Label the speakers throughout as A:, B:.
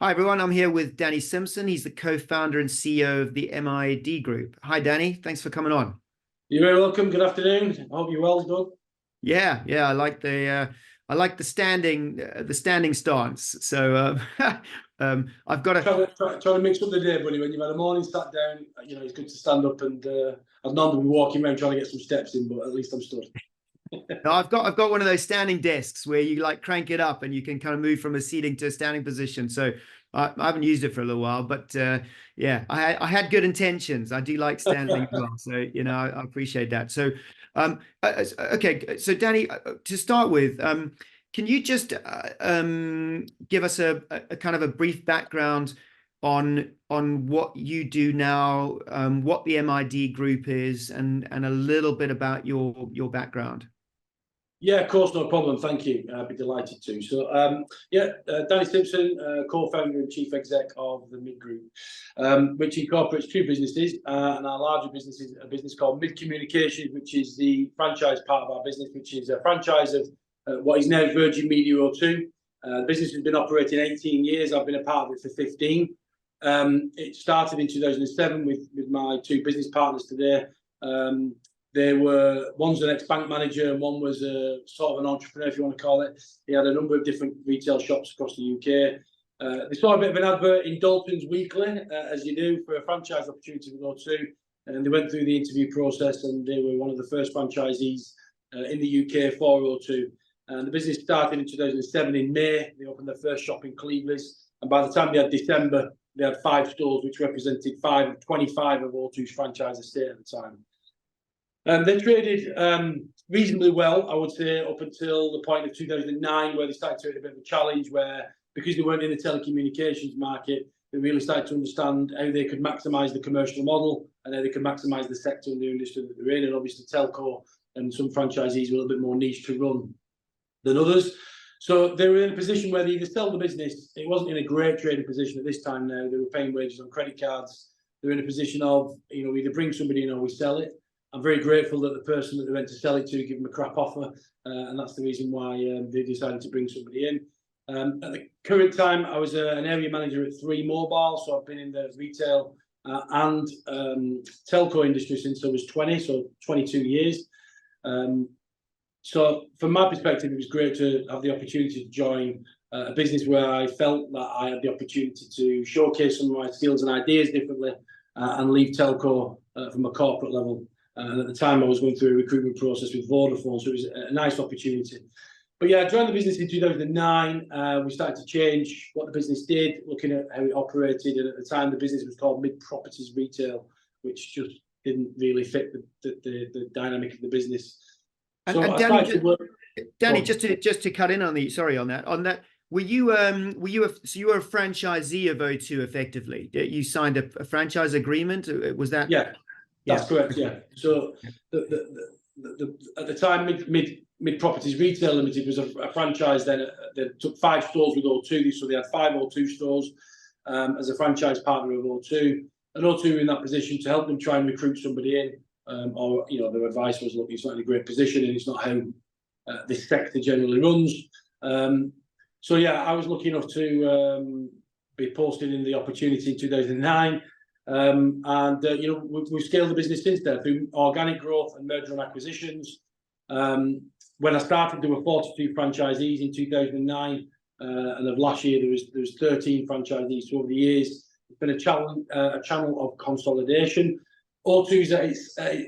A: Hi, everyone. I'm here with Danny Simpson. He's the co-founder and CEO of the MID Group. Hi, Danny. Thanks for coming on.
B: You're very welcome. Good afternoon. I hope you're well, Doug.
A: Yeah. I like the standing stance. So I've got
B: Try to mix up the day, buddy. When you've had a morning sat down, it's good to stand up. And I'd normally be walking around trying to get some steps in, but at least I'm stood.
A: No, I've got one of those standing desks where you like crank it up and you can kind of move from a seating to a standing position. So I haven't used it for a little while, but yeah, I had good intentions. I do like standing as well. So, I appreciate that. So, okay. So Danny, to start with, can you just give us a kind of a brief background on what you do now, what the MID Group is, and a little bit about your background?
B: Yeah, of course, no problem. Thank you. I'd be delighted to. So, Danny Simpson, co-founder and chief exec of the MID Group, which incorporates two businesses, and our larger business is a business called MID Communications, which is the franchise part of our business, which is a franchise of what is now Virgin Media O2. The business has been operating 18 years. I've been a part of it for 15. It started in 2007 with my two business partners today. One's an ex-bank manager and one was a sort of an entrepreneur, if you want to call it. He had a number of different retail shops across the UK. They saw a bit of an advert in Dalton's Weekly, as you do, for a franchise opportunity with O2. And they went through the interview process and they were one of the first franchisees in the UK for O2. And the business started in 2007 in May. They opened their first shop in Cleveland's. And by the time they had December, they had 5 stores, which represented 25 of O2's franchise estate at the time. They traded reasonably well, I would say, up until the point of 2009, where they started to hit a bit of a challenge where, because they weren't in the telecommunications market, they really started to understand how they could maximise the commercial model and how they could maximise the sector and the industry that they're in. And obviously, telco and some franchisees were a little bit more niche to run than others. So they were in a position where they either sell the business. It wasn't in a great trading position at this time now. They were paying wages on credit cards. They're in a position of, either bring somebody in or we sell it. I'm very grateful that the person that they went to sell it to gave them a crap offer, and that's the reason why they decided to bring somebody in. At the current time, I was an area manager at 3 Mobile, so I've been in the retail and telco industry since I was 20, so 22 years. So from my perspective, it was great to have the opportunity to join a business where I felt that I had the opportunity to showcase some of my skills and ideas differently and leave telco from a corporate level. And at the time, I was going through a recruitment process with Vodafone, so it was a nice opportunity. But yeah, I joined the business in 2009. We started to change what the business did, looking at how it operated. And at the time, the business was called Mid Properties Retail, which just didn't really fit the dynamic of the business.
A: So Danny, just to cut in on that. Were you a franchisee of O2 effectively? You signed a franchise agreement. Was that?
B: Yeah. That's correct, yeah. So at the time, Mid Properties Retail Limited was a franchise then that took 5 stores with O2. So they had 5 O2 stores as a franchise partner of O2. And O2 were in that position to help them try and recruit somebody in. Or, their advice was, look, it's not in a great position and it's not how this sector generally runs. So yeah, I was lucky enough to be posted in the opportunity in 2009. We've scaled the business since then through organic growth and merger and acquisitions. When I started, there were 42 franchisees in 2009, and of last year there was 13 franchisees. So over the years, it's been a channel of consolidation. O2's at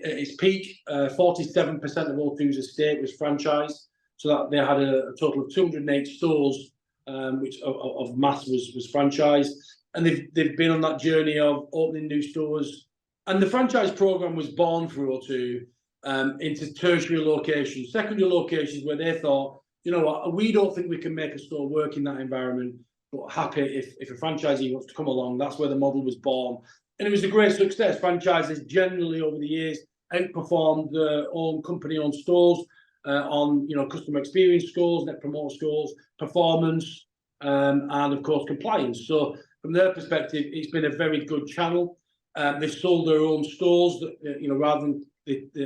B: its peak, 47% of O2's estate was franchised, so that they had a total of 208 stores, which of mass was franchised. And they've been on that journey of opening new stores. And the franchise program was born for O2 into tertiary locations, secondary locations where they thought, we don't think we can make a store work in that environment, but happy if a franchisee wants to come along. That's where the model was born. And it was a great success. Franchises generally over the years outperformed their own company-owned stores on customer experience scores, net promoter scores, performance, and of course compliance. So from their perspective, it's been a very good channel. They've sold their own stores, rather than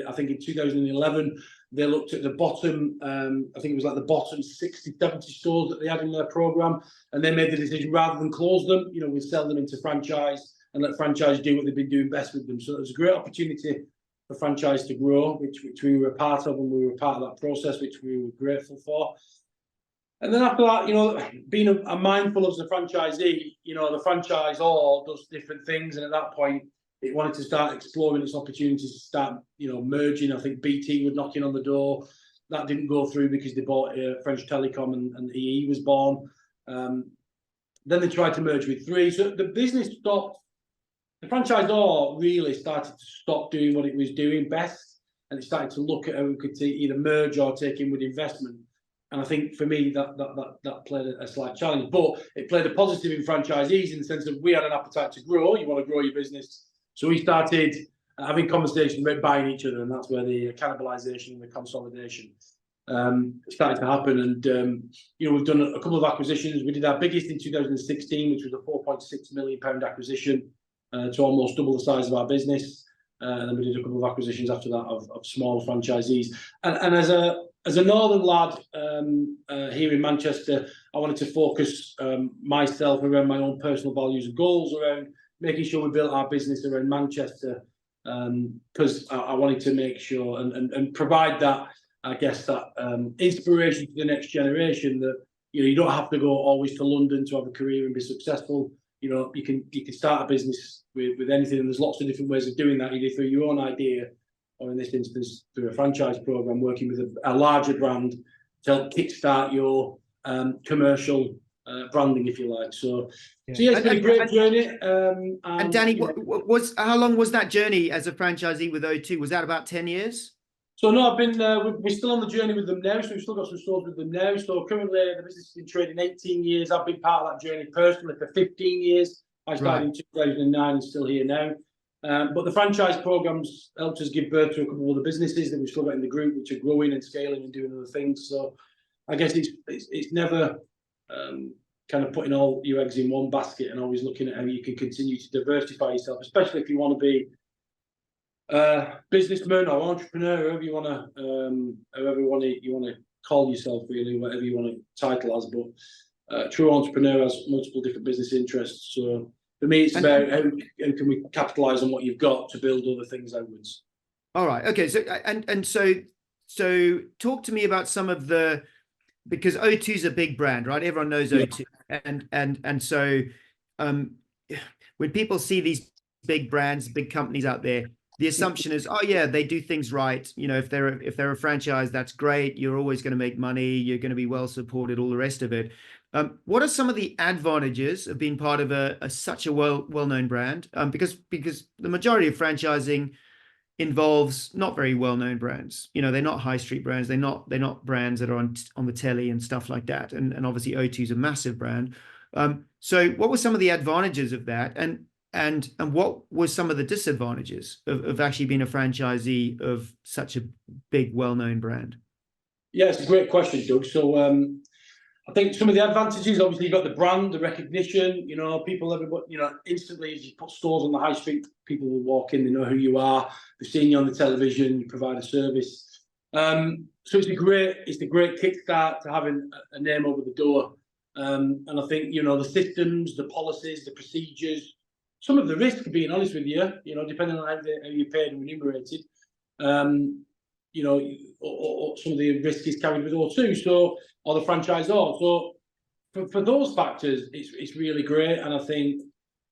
B: I think in 2011 They looked at the bottom, I think it was like the bottom 60, 70 stores that they had in their program, and they made the decision rather than close them, you know, we'd sell them into franchise and let franchise do what they've been doing best with them. So it was a great opportunity for franchise to grow, which we were a part of, and we were part of that process, which we were grateful for. And then after that, you know, being a mindful as a franchisee, you know, the franchisor does different things, and at that point, it wanted to start exploring its opportunities to start, you know, merging. I think BT were knocking on the door. That didn't go through because they bought French Telecom, and EE was born. Then they tried to merge with Three. So the business stopped. The franchisor really started to stop doing what it was doing best, and it started to look at how we could either merge or take in with investment. And I think for me that played a slight challenge, but it played a positive in franchisees in the sense that we had an appetite to grow. You want to grow your business. So we started having conversations about buying each other, and that's where the cannibalization and the consolidation started to happen. And you know, we've done a couple of acquisitions. We did our biggest in 2016, which was a £4.6 million acquisition to almost double the size of our business. And then we did a couple of acquisitions after that of smaller franchisees. And as a northern lad here in Manchester, I wanted to focus myself around my own personal values and goals around making sure we built our business around Manchester, because I wanted to make sure and provide that, I guess, that inspiration to the next generation that, you know, you don't have to go always to London to have a career and be successful. You know, you can start a business with anything, and there's lots of different ways of doing that, either through your own idea or in this instance through a franchise program, working with a larger brand to help kickstart your commercial branding, if you like. So yeah, it's been a great journey.
A: And Danny, how long was that journey as a franchisee with O2? Was that about 10 years?
B: So no, I've been we're still on the journey with them now. So we've still got some stores with them now. So currently the business has been trading 18 years. I've been part of that journey personally for 15 years. I started in 2009 and still here now. But the franchise programs helped us give birth to a couple of other businesses that we've still got in the group, which are growing and scaling and doing other things. So I guess it's never kind of putting all your eggs in one basket, and always looking at how you can continue to diversify yourself, especially if you want to be businessman or entrepreneur, however you want to call yourself, really, whatever you want to title as. But a true entrepreneur has multiple different business interests. So for me, it's about how can we capitalize on what you've got to build other things outwards.
A: All right. Okay. So talk to me about some of the, because O2 is a big brand, right? Everyone knows O2, and so when people see these big brands, big companies out there, the assumption is, oh yeah, they do things right. You know, if they're a franchise, that's great. You're always going to make money. You're going to be well supported. All the rest of it. What are some of the advantages of being part of such a well-known brand? Because the majority of franchising involves not very well-known brands. You know, they're not high street brands. They're not brands that are on the telly and stuff like that. And obviously O2 is a massive brand. So what were some of the advantages of that? And what were some of the disadvantages of actually being a franchisee of such a big, well-known brand?
B: Yeah, it's a great question, Doug. So I think some of the advantages, obviously, you've got the brand, the recognition. You know, everybody, you know, instantly as you put stores on the high street, people will walk in, they know who you are, they've seen you on the television, you provide a service. So it's a great kickstart to having a name over the door. And I think, you know, the systems, the policies, the procedures, some of the risk, being honest with you, you know, depending on how you're paid and remunerated, you know, or some of the risk is carried with O2, so, or the franchisor. So for those factors, it's really great. And I think,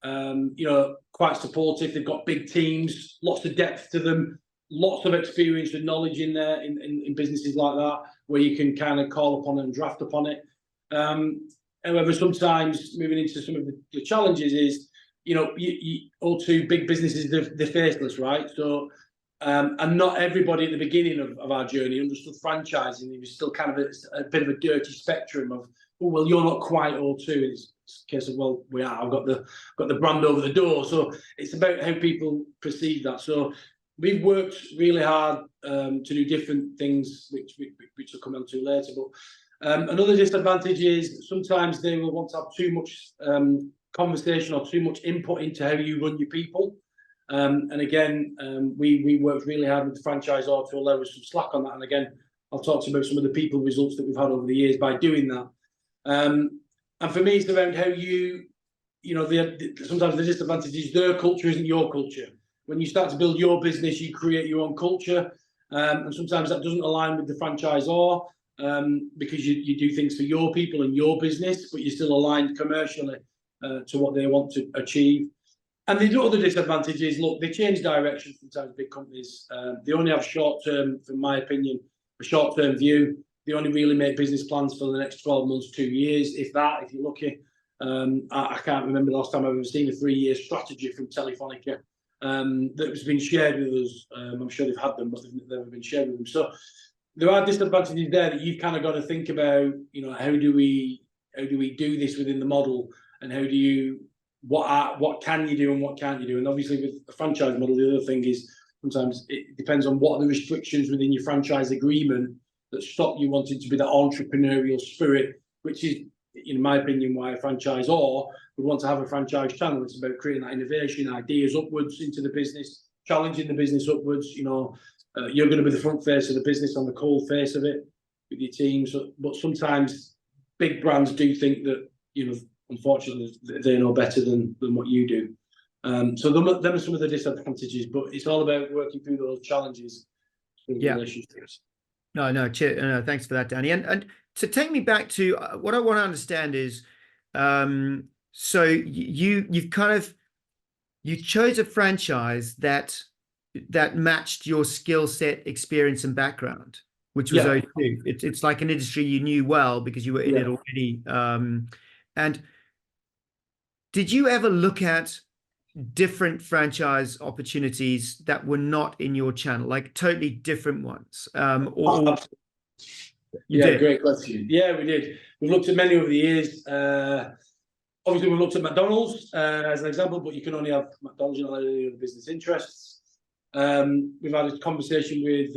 B: you know, quite supportive. They've got big teams, lots of depth to them, lots of experience and knowledge in there in businesses like that, where you can kind of call upon it and draft upon it. However, sometimes moving into some of the challenges is, you know, O2 big businesses, they're faceless, right? So, and not everybody at the beginning of our journey understood franchising. It was still kind of a bit of a dirty spectrum of, oh, well, you're not quite O2. It's a case of, well, we are. I've got the brand over the door. So it's about how people perceive that. So we've worked really hard to do different things, which we'll come on to later. But another disadvantage is sometimes they will want to have too much conversation or too much input into how you run your people. And again, we worked really hard with the franchisor to allow us some slack on that. And again, I'll talk to you about some of the people results that we've had over the years by doing that. And for me, it's around how sometimes the disadvantage is their culture isn't your culture. When you start to build your business, you create your own culture. And sometimes that doesn't align with the franchisor because you do things for your people and your business, but you're still aligned commercially to what they want to achieve. And the other disadvantage is, look, they change direction sometimes, big companies. They only have short-term, from my opinion, a short-term view. They only really make business plans for the next 12 months, 2 years, if you're lucky. I can't remember the last time I've ever seen a 3-year strategy from Telefonica that has been shared with us. I'm sure they've had them, but they've never been shared with them. So there are disadvantages there that you've kind of got to think about. How do we do this within the model, and how do you what can you do and what can't you do? And obviously with the franchise model, the other thing is sometimes it depends on what are the restrictions within your franchise agreement that stop you wanting to be that entrepreneurial spirit, which is, in my opinion, why a franchisor would want to have a franchise channel. It's about creating that innovation, ideas upwards into the business, challenging the business upwards. You're going to be the front face of the business on the cold face of it with your teams. But sometimes big brands do think that, unfortunately, they know better than what you do. So them are some of the disadvantages, but it's all about working through those challenges in relationships.
A: No, thanks for that, Danny. And to take me back to what I want to understand is, so you chose a franchise that matched your skill set, experience, and background, which was O2. It's like an industry you knew well because you were in it already. And did you ever look at different franchise opportunities that were not in your channel, like totally different ones?
B: Great question. Yeah, we did. We've looked at many over the years. Obviously, we've looked at McDonald's as an example, but you can only have McDonald's, not any other business interests. We've had a conversation with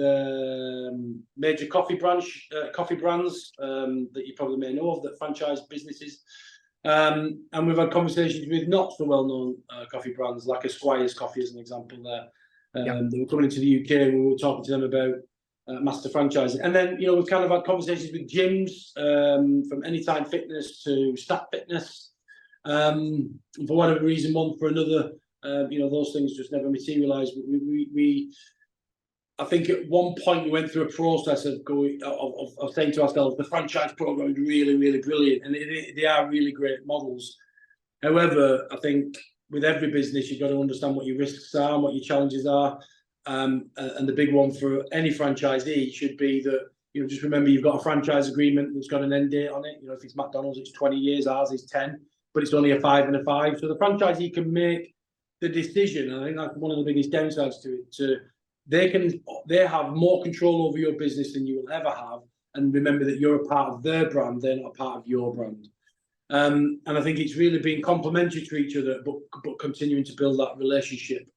B: major coffee brands that you probably may know of, that franchise businesses. And we've had conversations with not so well-known coffee brands, like a Squire's Coffee as an example there. They were coming into the UK and we were talking to them about master franchising. And then, we've kind of had conversations with gyms, from Anytime Fitness to Stat Fitness. For whatever reason, one for another, those things just never materialised. I think at one point we went through a process of saying to ourselves, the franchise program is really, really brilliant, and they are really great models. However, I think with every business, you've got to understand what your risks are and what your challenges are. And the big one for any franchisee should be that, just remember you've got a franchise agreement that's got an end date on it. If it's McDonald's, it's 20 years, ours is 10, but it's only a 5 and a 5. So the franchisee can make the decision, and I think that's one of the biggest downsides to it, they have more control over your business than you will ever have. And remember that you're a part of their brand, they're not a part of your brand. And I think it's really being complementary to each other, but continuing to build that relationship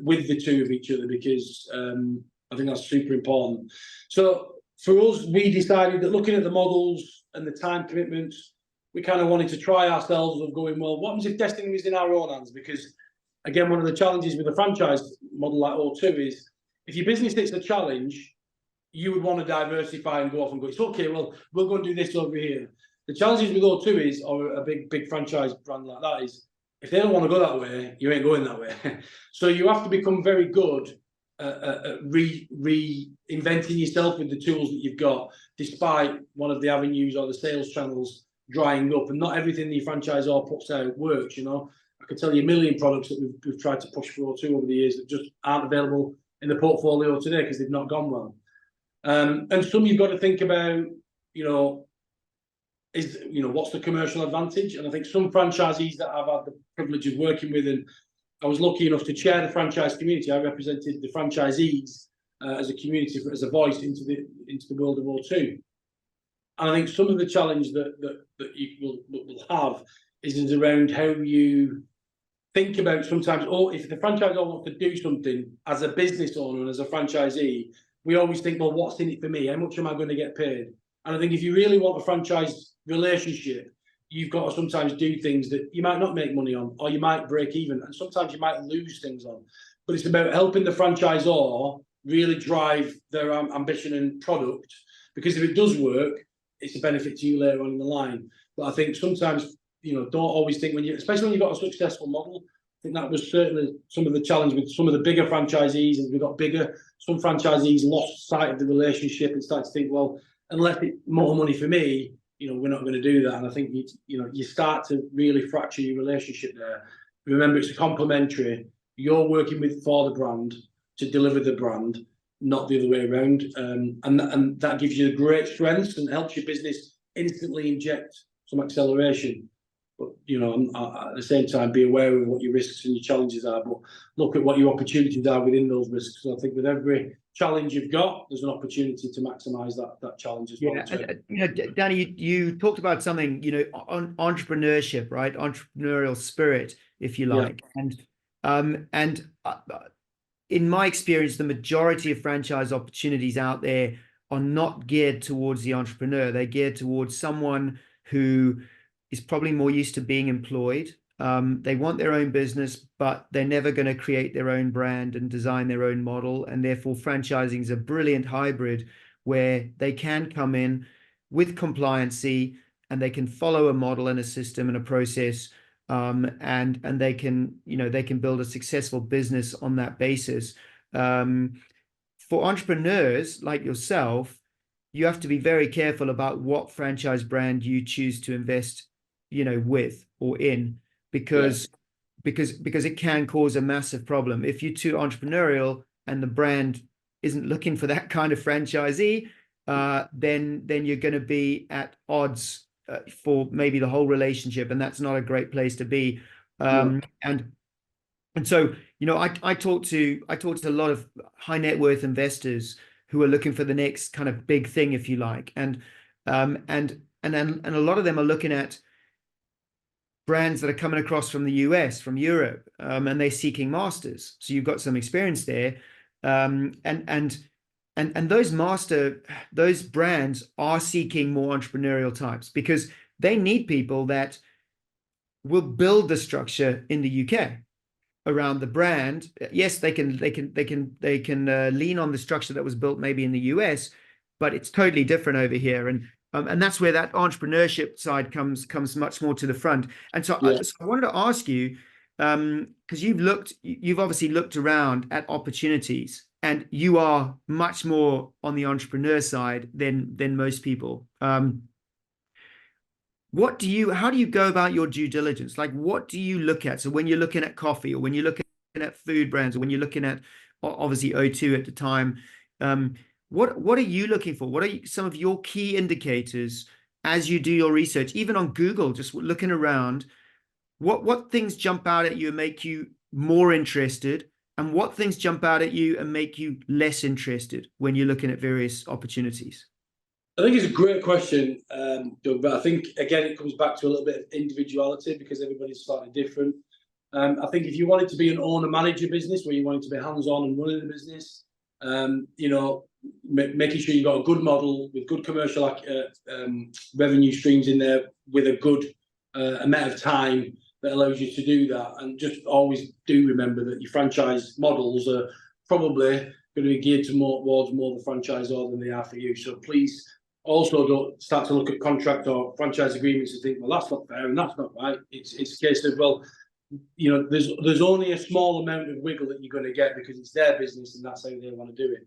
B: with the two of each other, because I think that's super important. So for us, we decided that looking at the models and the time commitments, we kind of wanted to try ourselves of going, well, what happens if destiny was in our own hands? Because again, one of the challenges with a franchise model like O2 is if your business hits a challenge, you would want to diversify and go off and go, it's okay, well, we'll go and do this over here. The challenges with O2 is, or a big franchise brand like that is, if they don't want to go that way, you ain't going that way. So you have to become very good at reinventing yourself with the tools that you've got, despite one of the avenues or the sales channels drying up. And not everything the franchisor puts out works, I could tell you a million products that we've tried to push for O2 over the years that just aren't available in the portfolio today because they've not gone well. And some you've got to think about, what's the commercial advantage? And I think some franchisees that I've had the privilege of working with, and I was lucky enough to chair the franchise community. I represented the franchisees as a community, as a voice into the world of O2. And I think some of the challenge that you will have is around how you think about sometimes, if the franchisor wants to do something as a business owner and as a franchisee, we always think, well, what's in it for me? How much am I going to get paid? And I think if you really want a franchise relationship, you've got to sometimes do things that you might not make money on, or you might break even, and sometimes you might lose things on. But it's about helping the franchisor really drive their ambition and product, because if it does work, it's a benefit to you later on in the line. But I think sometimes, don't always think especially when you've got a successful model. I think that was certainly some of the challenge with some of the bigger franchisees. As we got bigger, some franchisees lost sight of the relationship and started to think, well, unless it's more money for me, we're not going to do that. And I think you start to really fracture your relationship there. Remember, it's complementary. You're working for the brand to deliver the brand, not the other way around. And that gives you great strengths and helps your business instantly inject some acceleration. But at the same time, be aware of what your risks and your challenges are. But look at what your opportunities are within those risks. So I think with every challenge you've got, there's an opportunity to maximise that challenge as well.
A: Danny, you talked about something, on entrepreneurship, right? Entrepreneurial spirit, if you like. Yeah. And in my experience, the majority of franchise opportunities out there are not geared towards the entrepreneur. They're geared towards someone who is probably more used to being employed. They want their own business, but they're never going to create their own brand and design their own model. And therefore, franchising is a brilliant hybrid where they can come in with compliancy and they can follow a model and a system and a process, and they can build a successful business on that basis. For entrepreneurs like yourself, you have to be very careful about what franchise brand you choose to invest with or in, because it can cause a massive problem. If you're too entrepreneurial and the brand isn't looking for that kind of franchisee, then you're going to be at odds for maybe the whole relationship, and that's not a great place to be. And so I talk to a lot of high net worth investors who are looking for the next kind of big thing, if you like, and a lot of them are looking at brands that are coming across from the US, from Europe, and they're seeking masters. So you've got some experience there, and those brands are seeking more entrepreneurial types because they need people that will build the structure in the UK around the brand. Yes, they can lean on the structure that was built maybe in the US, but it's totally different over here, and that's where that entrepreneurship side comes much more to the front. And so, I wanted to ask you, because you've obviously looked around at opportunities, and you are much more on the entrepreneur side than most people. How do you go about your due diligence? Like, what do you look at? So when you're looking at coffee, or when you're looking at food brands, or when you're looking at obviously O2 at the time, what are you looking for? What are some of your key indicators as you do your research, even on Google, just looking around? What things jump out at you and make you more interested, and what things jump out at you and make you less interested when you're looking at various opportunities?
B: I think it's a great question, Doug, but I think, again, it comes back to a little bit of individuality because everybody's slightly different. I think if you wanted to be an owner-manager business where you wanted to be hands-on and running the business, making sure you've got a good model with good commercial revenue streams in there with a good amount of time that allows you to do that. And just always do remember that your franchise models are probably going to be geared towards more the franchisor than they are for you. So please also don't start to look at contract or franchise agreements and think, well, that's not fair and that's not right. It's a case of, well, there's only a small amount of wiggle that you're going to get because it's their business and that's how they want to do it.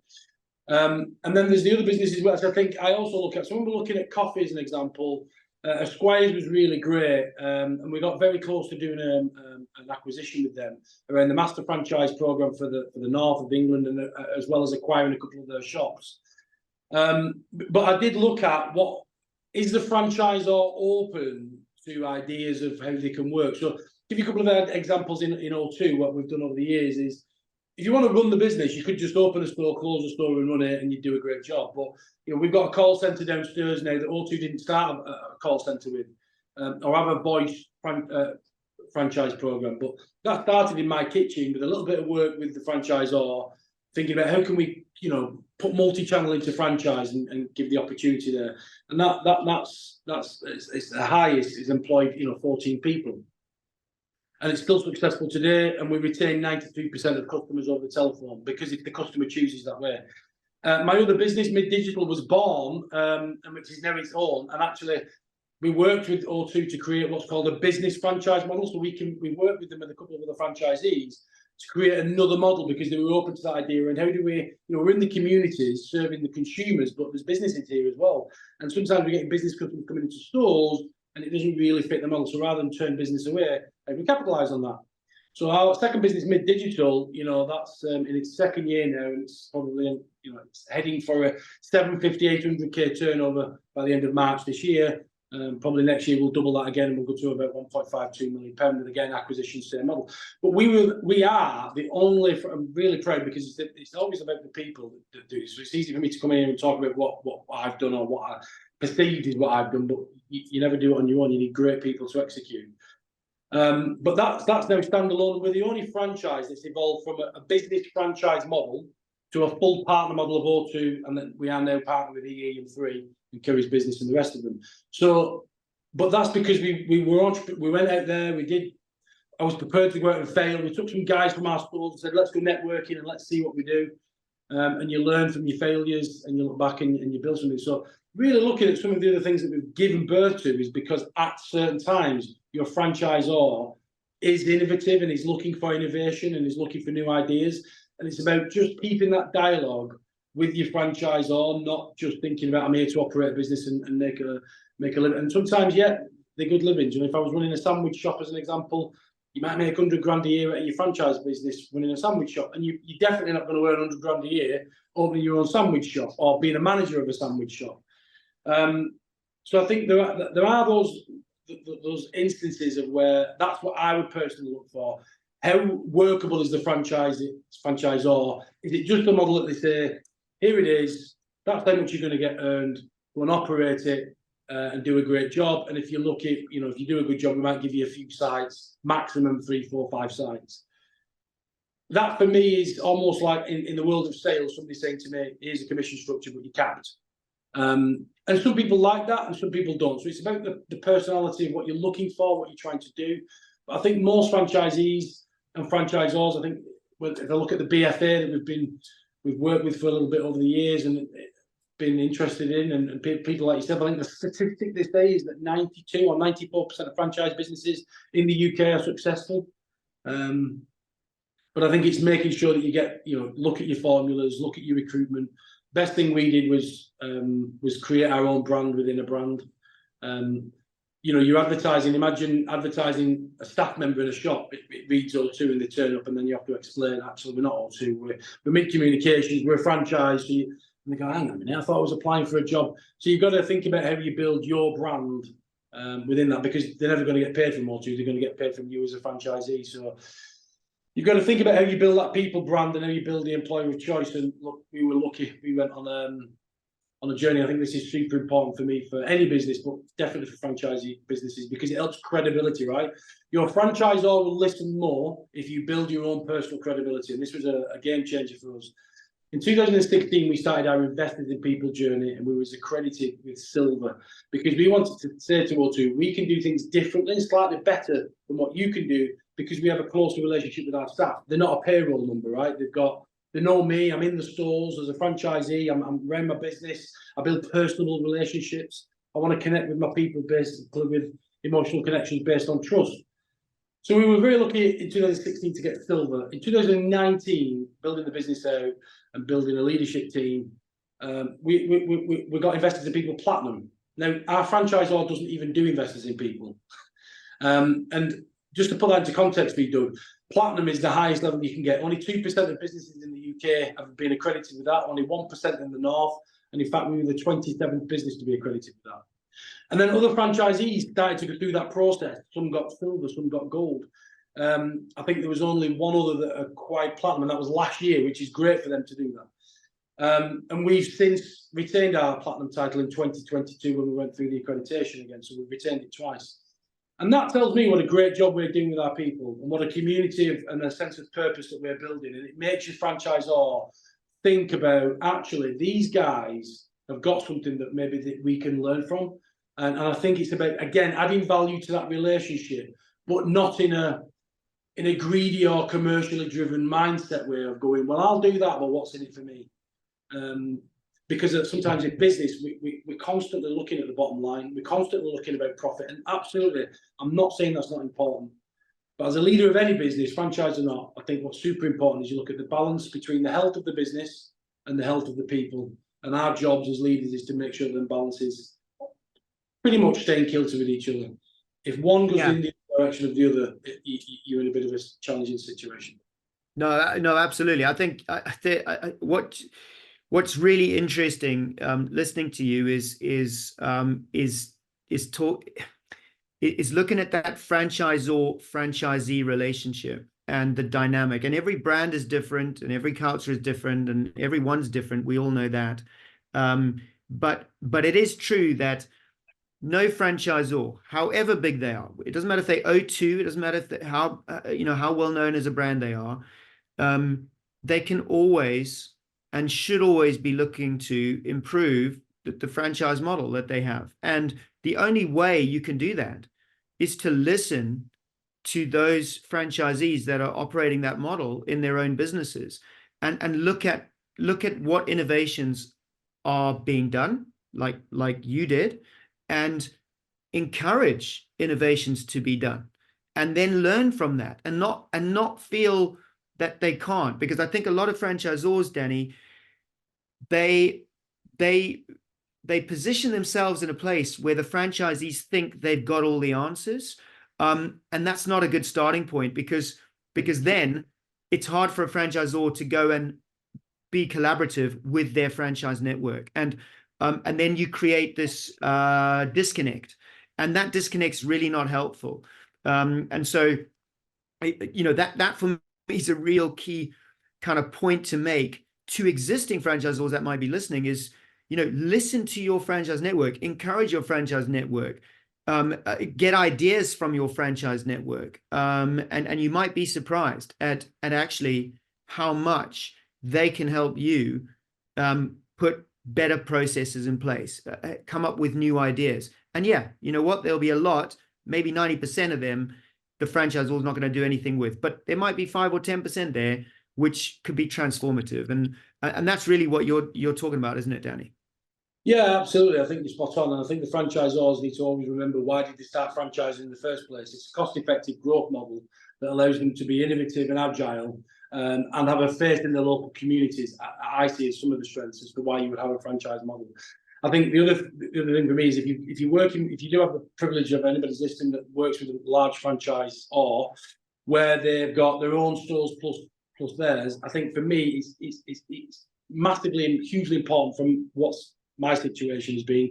B: And then there's the other businesses which I think I also look at. So when we're looking at coffee as an example, Squires was really great, and we got very close to doing an acquisition with them around the master franchise program for the north of England, and as well as acquiring a couple of their shops. But I did look at what is the franchisor open to ideas of how they can work. So give you a couple of examples in O2. What we've done over the years is, if you want to run the business, you could just open a store, close a store, and run it, and you do a great job. But we've got a call centre downstairs now that O2 didn't start a call centre with, or have a voice franchise program. But that started in my kitchen with a little bit of work with the franchisor, thinking about how can we, put multi-channel into franchise and give the opportunity there. And that's it's the highest is employed 14 people. And it's still successful today, and we retain 93% of customers over the telephone because if the customer chooses that way. My other business, Mid Digital, was born, and which is now its own. And actually, we worked with O2 to create what's called a business franchise model. So we worked with them and a couple of other franchisees to create another model because they were open to that idea. And how do we, we're in the communities serving the consumers, but there's businesses here as well. And sometimes we're getting business customers coming into stores, and it doesn't really fit the model. So rather than turn business away, we capitalise on that. So our second business, Mid Digital, that's in its second year now, and it's probably, it's heading for a 750, 800k turnover by the end of March this year. Probably next year we'll double that again, and we'll go to about 1.52 million pound, and again acquisition same model. But we are the only. I'm really proud because it's always about the people that do it. So it's easy for me to come in here and talk about what I've done or what I perceived is what I've done, but you never do it on your own. You need great people to execute. But that's now standalone. We're the only franchise that's evolved from a business franchise model to a full partner model of O2, and then we are now partnered with EE and 3 and Curry's business and the rest of them. So, but that's because we went out there. I was prepared to go out and fail. We took some guys from our stores and said, let's go networking and let's see what we do. And you learn from your failures and you look back and you build something. So really looking at some of the other things that we've given birth to is because at certain times your franchisor is innovative and is looking for innovation and is looking for new ideas. And it's about just keeping that dialogue with your franchisor, not just thinking about I'm here to operate a business and make a living. And sometimes, they're good livings. If I was running a sandwich shop as an example, you might make 100 grand a year at your franchise business running a sandwich shop, and you're definitely not going to earn 100 grand a year opening your own sandwich shop or being a manager of a sandwich shop. So I think there are those instances of where that's what I would personally look for. How workable is the franchisor? Is it just a model that they say, here it is, that's how much you're going to get earned, go and operate it and do a great job. And if you're lucky, if you do a good job, we might give you a few sites, maximum 3, 4, 5 sites. That for me is almost like in the world of sales, somebody saying to me, here's a commission structure, but you're capped. And some people like that and some people don't. So it's about the personality of what you're looking for, what you're trying to do. But I think most franchisees and franchisors, I think if I look at the BFA that we've worked with for a little bit over the years and been interested in, and people like yourself, I think the statistic this day is that 92 or 94% of franchise businesses in the UK are successful. But I think it's making sure that you get, look at your formulas, look at your recruitment. Best thing we did was create our own brand within a brand. You're advertising. Imagine advertising a staff member in a shop. It reads O2 and they turn up, and then you have to explain. Actually, we're not O2. We're Mid Communications. We're a franchise. So and they go, hang on a minute. I thought I was applying for a job. So you've got to think about how you build your brand within that, because they're never going to get paid from O2. They're going to get paid from you as a franchisee. So you've got to think about how you build that people brand and how you build the employer of choice. And look, we were lucky. We went on a journey. I think this is super important for me, for any business, but definitely for franchisee businesses, because it helps credibility, right? Your franchisor will listen more if you build your own personal credibility. And this was a game changer for us. In 2016, we started our Invested in People journey, and we was accredited with silver because we wanted to say to O2, we can do things differently and slightly better than what you can do because we have a closer relationship with our staff. They're not a payroll number, right? They know me. I'm in the stores as a franchisee. I'm running my business. I build personal relationships. I want to connect with my people with emotional connections based on trust. So we were very lucky in 2016 to get silver. In 2019, building the business out and building a leadership team, we got Investors in People Platinum. Now, our franchisor doesn't even do Investors in People. And just to put that into context for you, Doug, Platinum is the highest level you can get. Only 2% of businesses in the UK have been accredited with that, only 1% in the North. And in fact, we were the 27th business to be accredited with that. And then other franchisees started to go through that process. Some got silver, some got gold. I think there was only one other that acquired platinum, and that was last year, which is great for them to do that. And we've since retained our platinum title in 2022 when we went through the accreditation again. So we've retained it twice. And that tells me what a great job we're doing with our people and what a community and a sense of purpose that we're building. And it makes your franchisor think about, actually, these guys have got something that maybe that we can learn from. And I think it's about, again, adding value to that relationship, but not in a greedy or commercially driven mindset way of going, well, I'll do that, but what's in it for me? Because sometimes in business, we're constantly looking at the bottom line. We're constantly looking about profit. And absolutely, I'm not saying that's not important. But as a leader of any business, franchise or not, I think what's super important is you look at the balance between the health of the business and the health of the people. And our jobs as leaders is to make sure that balance is pretty much staying kilter with each other. If one goes in the direction of the other, you're in a bit of a challenging situation.
A: No, absolutely. I think what's really interesting listening to you is looking at that franchisor-franchisee relationship and the dynamic. And every brand is different, and every culture is different, and everyone's different. We all know that. But it is true that no franchisor, however big they are, it doesn't matter if they owe to, it doesn't matter if how well known as a brand they are, they can always and should always be looking to improve the franchise model that they have. And the only way you can do that is to listen to those franchisees that are operating that model in their own businesses, and look at what innovations are being done, like you did, and encourage innovations to be done, and then learn from that, and not feel that they can't. Because I think a lot of franchisors, Danny, they position themselves in a place where the franchisees think they've got all the answers, and that's not a good starting point, because then it's hard for a franchisor to go and be collaborative with their franchise network, and then you create this disconnect, and that disconnect's really not helpful. And so, that for me is a real key kind of point to make to existing franchisors that might be listening is, listen to your franchise network, encourage your franchise network, get ideas from your franchise network, and you might be surprised at actually how much they can help you put better processes in place, come up with new ideas. And you know what, there'll be a lot, maybe 90% of them the franchisor is not going to do anything with, but there might be 5 or 10% there which could be transformative, and that's really what you're talking about, isn't it, Danny?
B: Yeah, absolutely. I think you're spot on, and I think the franchisors need to always remember, why did they start franchising in the first place? It's a cost-effective growth model that allows them to be innovative and agile, and have a faith in the local communities. I see as some of the strengths as to why you would have a franchise model. I think the other thing for me is, if you do have the privilege of anybody's listening that works with a large franchise, or where they've got their own stores plus theirs, I think for me it's massively and hugely important, from what's my situation has been,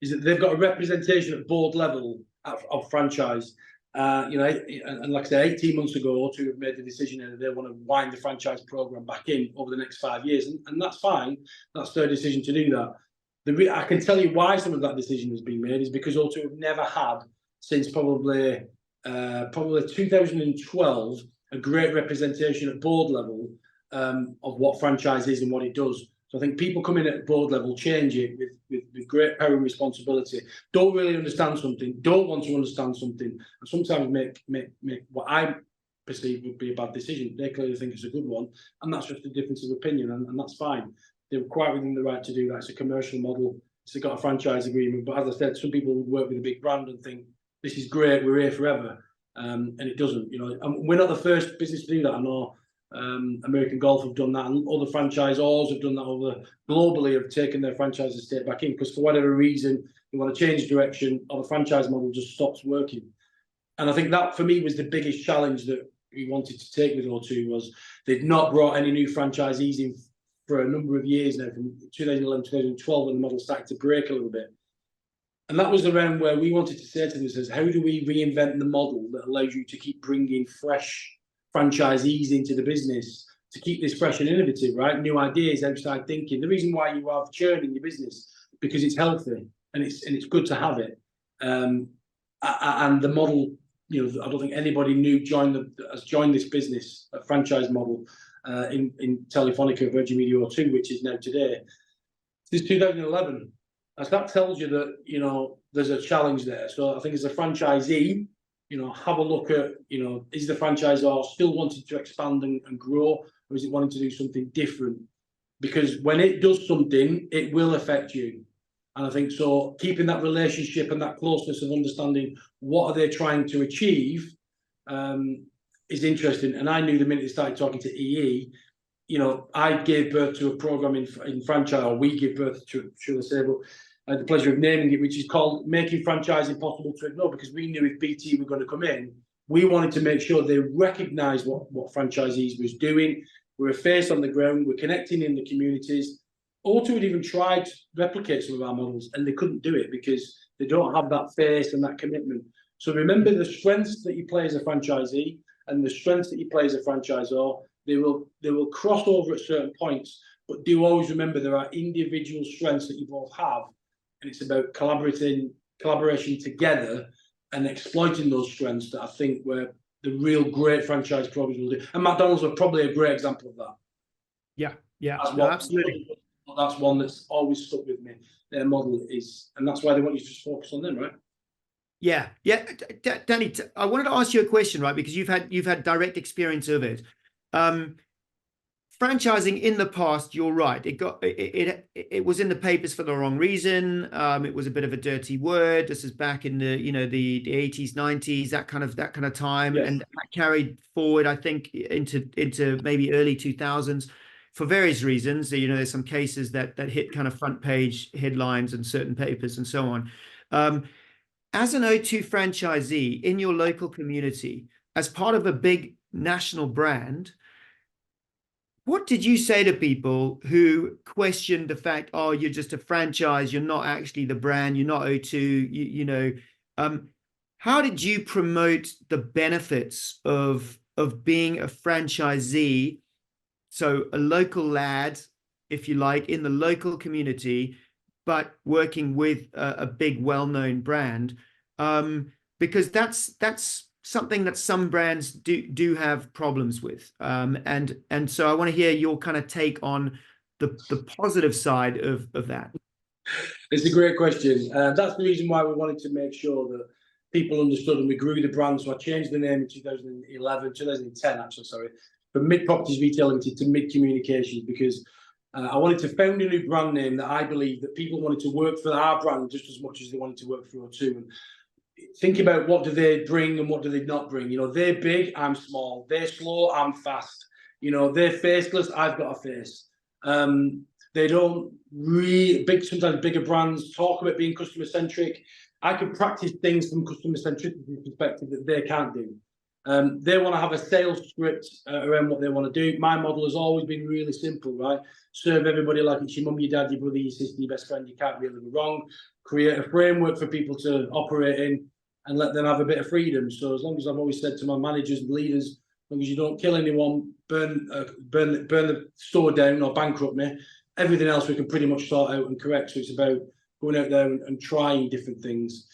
B: is that they've got a representation at board level of franchise. And like I say, 18 months ago, to have made the decision that they want to wind the franchise program back in over the next 5 years, and that's fine. That's their decision to do that. I can tell you why some of that decision has been made is because O2 have never had, since probably 2012, a great representation at board level of what franchise is and what it does. So I think people come in at board level, change it with great power and responsibility, don't really understand something, don't want to understand something, and sometimes make what I perceive would be a bad decision. They clearly think it's a good one, and that's just a difference of opinion, and that's fine. They're quite within the right to do that. It's a commercial model. It's got a franchise agreement. But as I said, some people would work with a big brand and think, this is great, we're here forever. And it doesn't, and we're not the first business to do that. I know American Golf have done that, and other franchisors have done that globally, have taken their franchise estate back in, because for whatever reason, they want to change direction, or the franchise model just stops working. And I think that, for me, was the biggest challenge that we wanted to take with O2, was they'd not brought any new franchisees in for a number of years now, from 2011, 2012, when the model started to break a little bit. And that was around where we wanted to say to them, is how do we reinvent the model that allows you to keep bringing fresh franchisees into the business, to keep this fresh and innovative, right? New ideas, outside thinking. The reason why you have churn in your business, because it's healthy and it's good to have it. And the model, I don't think anybody new has joined this business, a franchise model, in Telefonica, Virgin Media O2, which is now today. Since 2011. As that tells you that, you know, there's a challenge there. So I think as a franchisee, you know, have a look at, you know, is the franchisor still wanting to expand and grow, or is it wanting to do something different? Because when it does something, it will affect you. And I think so keeping that relationship and that closeness of understanding what are they trying to achieve is interesting. And I knew the minute they started talking to EE, you know, I gave birth to a program in franchise, or we gave birth to, should I say, but I had the pleasure of naming it, which is called Making Franchise Impossible to Ignore, because we knew if BT were going to come in, we wanted to make sure they recognised what franchisees was doing. We're a face on the ground, we're connecting in the communities. O2 had even tried to replicate some of our models, and they couldn't do it because they don't have that face and that commitment. So remember the strengths that you play as a franchisee and the strengths that you play as a franchisor. They will cross over at certain points, but do always remember there are individual strengths that you both have, and it's about collaboration together and exploiting those strengths that I think where the real great franchise programs will do. And McDonald's are probably a great example of that.
A: Yeah, no, absolutely.
B: That's one that's always stuck with me. Their model is, and that's why they want you to just focus on them, right?
A: Yeah. Danny, I wanted to ask you a question, right? Because you've had direct experience of it. Franchising in the past, you're right. It was in the papers for the wrong reason. It was a bit of a dirty word. This is back in the the 80s, 90s, that kind of time, yes. And that carried forward, I think, into maybe early 2000s for various reasons. There's some cases that hit kind of front page headlines in certain papers and so on. As an O2 franchisee in your local community, as part of a big national brand, what did you say to people who questioned the fact, oh, you're just a franchise, you're not actually the brand, you're not O2, how did you promote the benefits of being a franchisee? So a local lad, if you like, in the local community, but working with a big, well-known brand, because that's something that some brands do have problems with, and so I want to hear your kind of take on the positive side of that.
B: It's a great question. That's the reason why we wanted to make sure that people understood, and we grew the brand. So I changed the name in 2010, actually, sorry, from Mid Properties Retail Limited to Mid Communications, because I wanted to found a new brand name that I believe that people wanted to work for our brand just as much as they wanted to work for O2. And think about what do they bring and what do they not bring. They're big, I'm small. They're slow, I'm fast. They're faceless, I've got a face. They don't sometimes bigger brands talk about being customer centric. I can practice things from customer centricity perspective that they can't do. They want to have a sales script around what they want to do. My model has always been really simple, right? Serve everybody like it's your mum, your dad, your brother, your sister, your best friend. You can't really go wrong. Create a framework for people to operate in and let them have a bit of freedom. So as long as I've always said to my managers and leaders, as long as you don't kill anyone, burn the store down or bankrupt me, everything else we can pretty much sort out and correct. So it's about going out there and trying different things.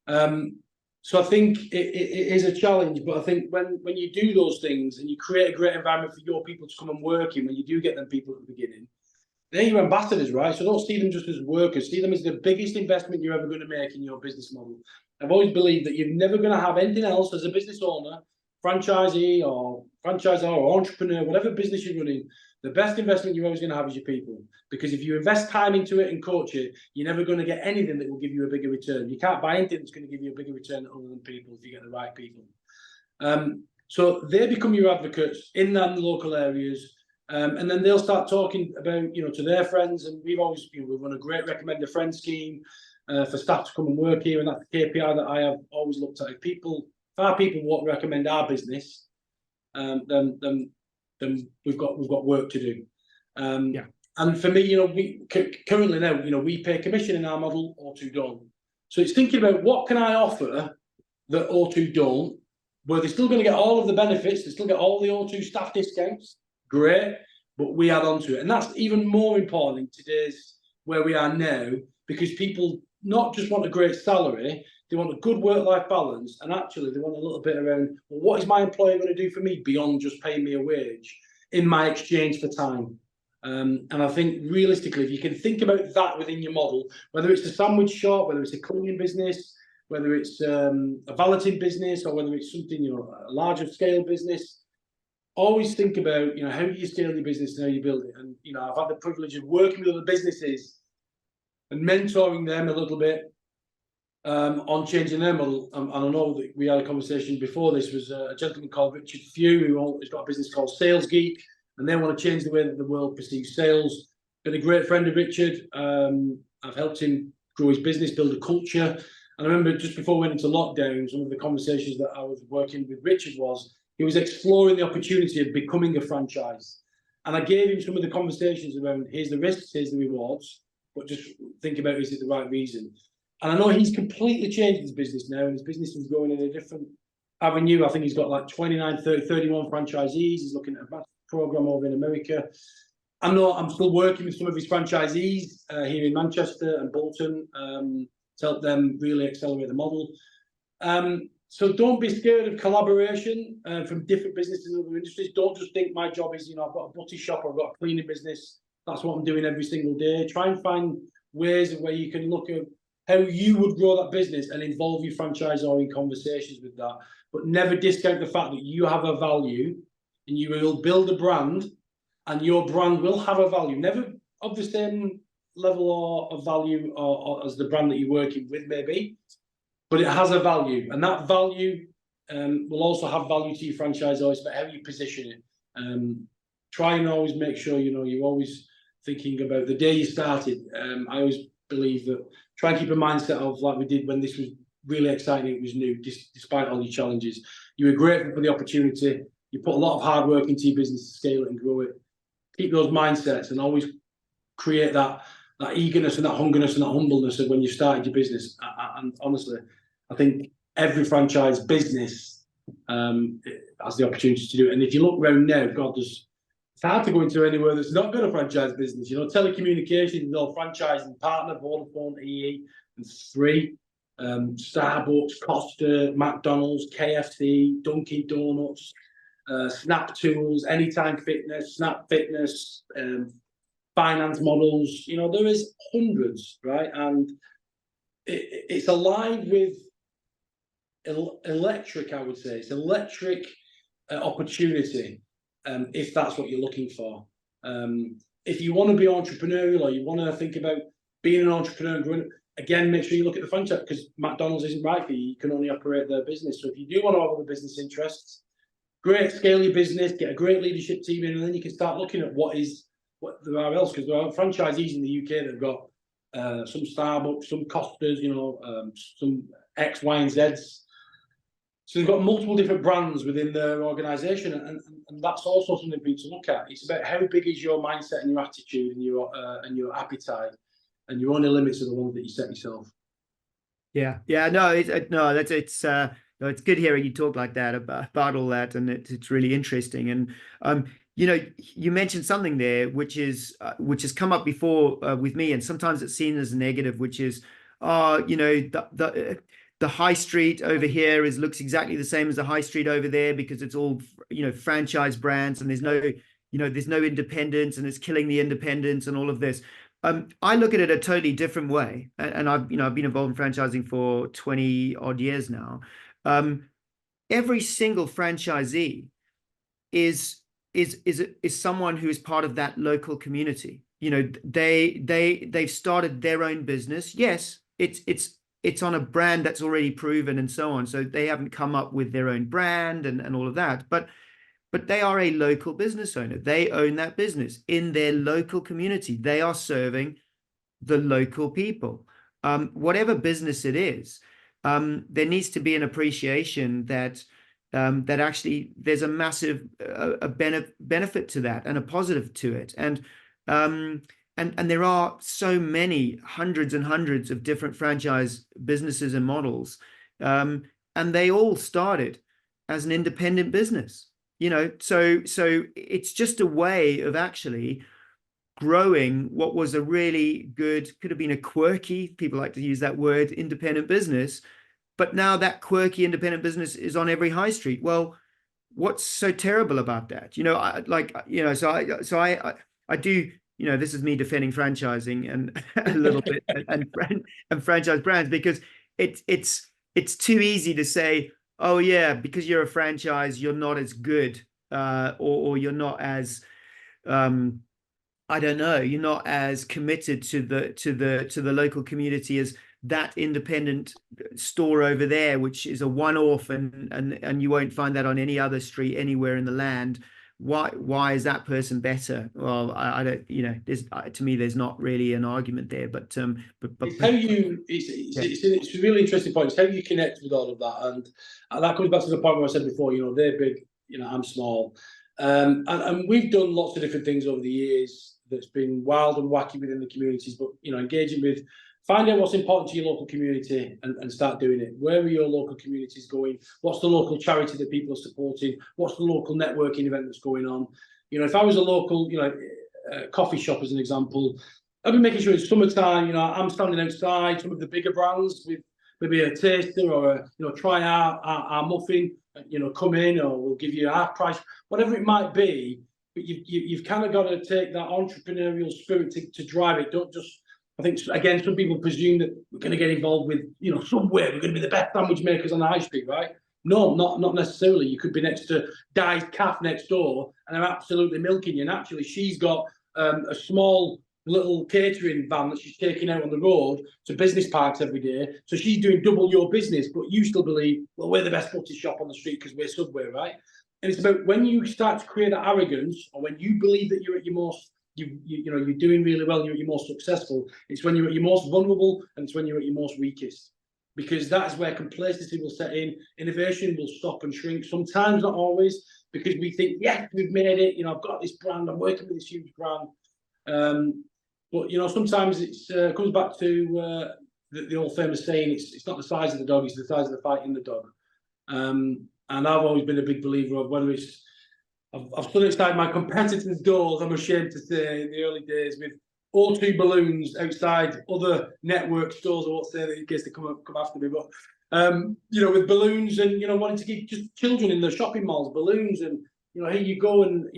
B: So I think it is a challenge, but I think when you do those things and you create a great environment for your people to come and work in, when you do get them people at the beginning, they're your ambassadors, right? So don't see them just as workers. See them as the biggest investment you're ever going to make in your business model. I've always believed that you're never going to have anything else as a business owner, franchisee or franchisor or entrepreneur, whatever business you're running, the best investment you're always going to have is your people. Because if you invest time into it and coach it, you're never going to get anything that will give you a bigger return. You can't buy anything that's going to give you a bigger return other than people if you get the right people. So they become your advocates in the local areas. And then they'll start talking about, to their friends. And we've always, we run a great recommend a friend scheme for staff to come and work here. And that's the KPI that I have always looked at. If our people won't recommend our business, then we've got work to do. Yeah. And for me, we currently now, we pay commission in our model, O2 don't. So it's thinking about what can I offer that O2 don't, where they're still going to get all of the benefits, they still get all the O2 staff discounts, great, but we add on to it. And that's even more important in today's where we are now, because people not just want a great salary, they want a good work-life balance, and actually they want a little bit around, well, what is my employer going to do for me beyond just paying me a wage? in my exchange for time. And I think realistically, if you can think about that within your model, whether it's a sandwich shop, whether it's a cleaning business, whether it's a valeting business, or whether it's something, a larger scale business, always think about, how do you scale your business and how you build it. And, I've had the privilege of working with other businesses and mentoring them a little bit on changing their model. And I know that we had a conversation before this, was a gentleman called Richard Few, who's got a business called Sales Geek, and they want to change the way that the world perceives sales. Been a great friend of Richard. I've helped him grow his business, build a culture. And I remember just before we went into lockdown, some of the conversations that I was working with Richard was, he was exploring the opportunity of becoming a franchise. And I gave him some of the conversations around, here's the risks, here's the rewards, but just think about, is it the right reason? And I know he's completely changed his business now, and his business is going in a different avenue. I think he's got like 29, 30, 31 franchisees. He's looking at a massive program over in America. I know I'm still working with some of his franchisees here in Manchester and Bolton to help them really accelerate the model. So don't be scared of collaboration from different businesses and other industries. Don't just think my job is, I've got a butty shop or I've got a cleaning business. That's what I'm doing every single day. Try and find ways of where you can look at how you would grow that business and involve your franchisor in conversations with that. But never discount the fact that you have a value and you will build a brand and your brand will have a value. Never of the same level of value or as the brand that you're working with maybe, but it has a value. And that value will also have value to your franchisors, but how you position it. Try and always make sure, you're always thinking about the day you started. I always believe that try and keep a mindset of like we did when this was really exciting, it was new, despite all your challenges. You were grateful for the opportunity. You put a lot of hard work into your business to scale it and grow it. Keep those mindsets and always create that eagerness and that hungerness and that humbleness of when you started your business. And honestly, I think every franchise business has the opportunity to do it. And if you look around now, God, it's hard to go into anywhere that's not got a franchise business. Telecommunications, franchising partner, Vodafone, EE, and Three, Starbucks, Costa, McDonald's, KFC, Dunkin' Donuts, Snap Tools, Anytime Fitness, Snap Fitness, finance models. There is hundreds, right? And it's alive with electric, I would say. It's electric opportunity. If that's what you're looking for. If you want to be entrepreneurial or you want to think about being an entrepreneur and growing, again, make sure you look at the franchise, because McDonald's isn't right for you. You can only operate their business. So if you do want to have other business interests, great, scale your business, get a great leadership team in, and then you can start looking at what there are else, because there are franchisees in the UK that have got some Starbucks, some Costas, some X, Y, and Zs. So they've got multiple different brands within their organisation, and that's also something for you to look at. It's about how big is your mindset and your attitude and your appetite, and your only limits are the ones that you set yourself.
A: Yeah, no, it's good hearing you talk like that about all that, and it's really interesting. And you mentioned something there which has come up before with me, and sometimes it's seen as a negative, which is the high street over here looks exactly the same as the high street over there, because it's all franchise brands, and there's no independence, and it's killing the independence and all of this. I look at it a totally different way, and I've been involved in franchising for 20 odd years now. Every single franchisee is someone who is part of that local community. They've started their own business. Yes, it's on a brand that's already proven and so on. So they haven't come up with their own brand and all of that. But they are a local business owner. They own that business in their local community. They are serving the local people. Whatever business it is, there needs to be an appreciation that actually there's a massive benefit to that and a positive to it. And there are so many hundreds and hundreds of different franchise businesses and models, and they all started as an independent business. So it's just a way of actually growing what was a really good, could have been a quirky, people like to use that word, independent business, but now that quirky independent business is on every high street. Well, what's so terrible about that? I do, this is me defending franchising and a little bit and franchise brands, because it's too easy to say, oh yeah, because you're a franchise, you're not as good, or you're not as, I don't know, you're not as committed to the local community as that independent store over there, which is a one-off, and you won't find that on any other street anywhere in the land. Why is that person better? Well, I don't, there's, to me, there's not really an argument there, but
B: it's how you, it's a really interesting point. It's how you connect with all of that, and that comes back to the point where I said before, they're big, I'm small, and we've done lots of different things over the years that's been wild and wacky within the communities, but engaging with, find out what's important to your local community and start doing it. Where are your local communities going? What's the local charity that people are supporting? What's the local networking event that's going on? If I was a local, coffee shop as an example, I'd be making sure it's summertime, I'm standing outside some of the bigger brands with maybe a taster or try our muffin, come in, or we'll give you a half price, whatever it might be. But you've kind of got to take that entrepreneurial spirit to drive it. Don't just, I think, again, some people presume that we're going to get involved with, somewhere we're going to be the best sandwich makers on the high street, right? No, not necessarily. You could be next to Di's Calf next door, and they're absolutely milking you. And actually, she's got a small little catering van that she's taking out on the road to business parks every day. So she's doing double your business, but you still believe, well, we're the best butty shop on the street because we're Subway, right? And it's about when you start to create that arrogance, or when you believe that you're at your most, you're doing really well, you're at your most successful. It's when you're at your most vulnerable, and it's when you're at your most weakest, because that is where complacency will set in. Innovation will stop and shrink. Sometimes, not always, because we think, yeah, we've made it. I've got this brand. I'm working with this huge brand. But sometimes it comes back to the old famous saying: it's not the size of the dog; it's the size of the fight in the dog. And I've always been a big believer of whether it's, I've stood outside my competitors' doors, I'm ashamed to say, in the early days, with O2 balloons outside other network stores. I won't say that in case they come after me, but with balloons and wanting to give just children in the shopping malls balloons, and here you go, and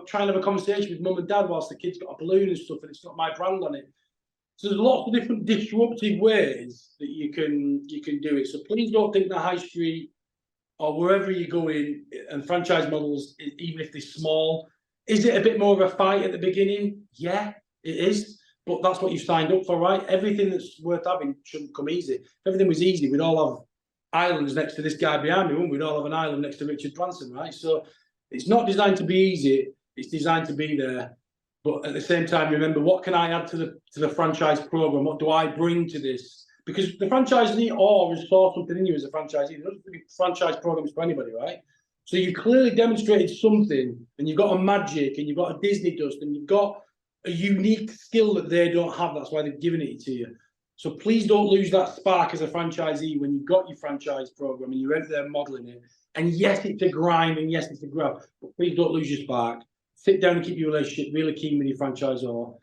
B: try and have a conversation with mum and dad whilst the kid's got a balloon and stuff, and it's got my brand on it. So there's lots of different disruptive ways that you can do it. So please don't think the high street or wherever you're going, and franchise models, even if they're small, is it a bit more of a fight at the beginning? Yeah, it is. But that's what you signed up for, right? Everything that's worth having shouldn't come easy. If everything was easy, we'd all have islands next to this guy behind me, wouldn't we? We'd all have an island next to Richard Branson, right? So it's not designed to be easy. It's designed to be there. But at the same time, remember, what can I add to the franchise program? What do I bring to this? Because the franchisee always saw something in you as a franchisee. There's not really franchise programs for anybody, right? So you clearly demonstrated something, and you've got a magic, and you've got a Disney dust, and you've got a unique skill that they don't have. That's why they've given it to you. So please don't lose that spark as a franchisee when you've got your franchise program and you're out there modeling it. And yes, it's a grind, and yes, it's a grab, but please don't lose your spark. Sit down and keep your relationship really keen with your franchisor.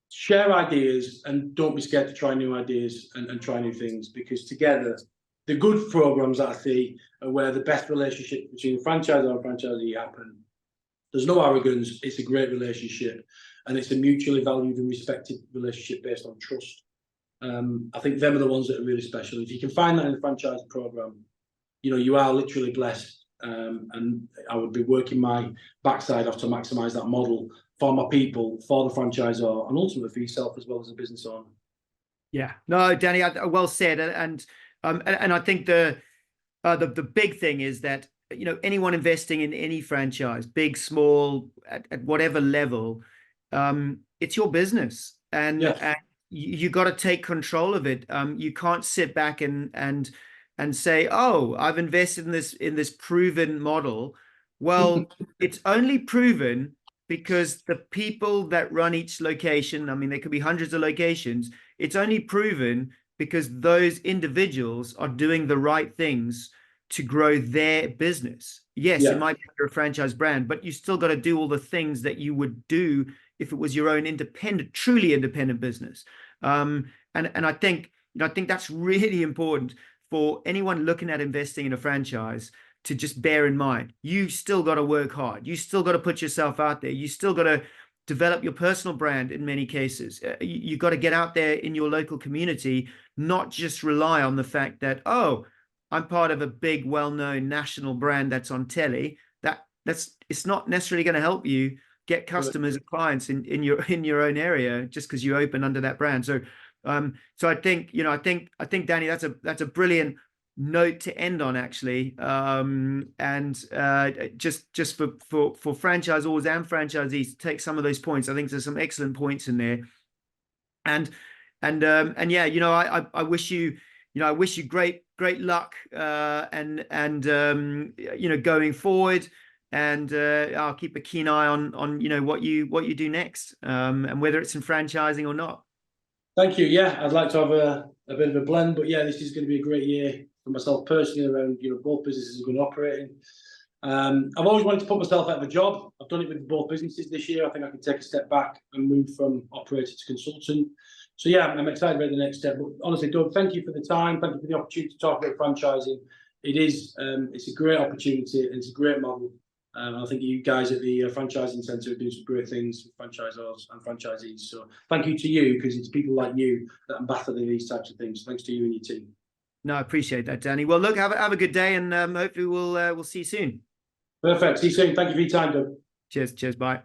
B: Share ideas, and don't be scared to try new ideas and try new things, because together, the good programs that I see are where the best relationship between franchisor and franchisee happen. There's no arrogance. It's a great relationship, and it's a mutually valued and respected relationship based on trust. I think them are the ones that are really special. If you can find that in the franchise program, you are literally blessed. And I would be working my backside off to maximize that model for my people, for the franchisor, and ultimately for yourself as well as a business owner.
A: Yeah, no, Danny, well said. And I think the big thing is that anyone investing in any franchise, big, small, at whatever level, it's your business, and you got to take control of it. You can't sit back and say, oh, I've invested in this proven model. Well, it's only proven because the people that run each location, I mean, there could be hundreds of locations. It's only proven because those individuals are doing the right things to grow their business. Yes, it might be a franchise brand, but you still got to do all the things that you would do if it was your own truly independent business. And I think that's really important for anyone looking at investing in a franchise, to just bear in mind. You still got to work hard. You still got to put yourself out there. You still got to develop your personal brand in many cases. You got to get out there in your local community, not just rely on the fact that, oh, I'm part of a big, well-known national brand that's on telly. It's not necessarily going to help you get customers and clients in your own area just because you open under that brand. So I think, I think Danny, that's a brilliant note to end on, actually. Just for franchisors and franchisees to take some of those points. I think there's some excellent points in there. And yeah, I wish you, I wish you great luck and going forward. And I'll keep a keen eye on what you do next, and whether it's in franchising or not.
B: Thank you. Yeah, I'd like to have a bit of a blend, but yeah, this is going to be a great year for myself personally around both businesses are going to operate. I've always wanted to put myself out of a job. I've done it with both businesses this year. I think I can take a step back and move from operator to consultant. So yeah, I'm excited about the next step. But honestly, Doug, thank you for the time. Thank you for the opportunity to talk about franchising. It's a great opportunity and it's a great model. I think you guys at the franchising centre are doing some great things for franchisors and franchisees. So thank you to you, because it's people like you that ambassador these types of things. Thanks to you and your team.
A: No, I appreciate that, Danny. Well, look, have a good day, and hopefully we'll see you soon.
B: Perfect. See you soon. Thank you for your time, Doug.
A: Cheers. Bye.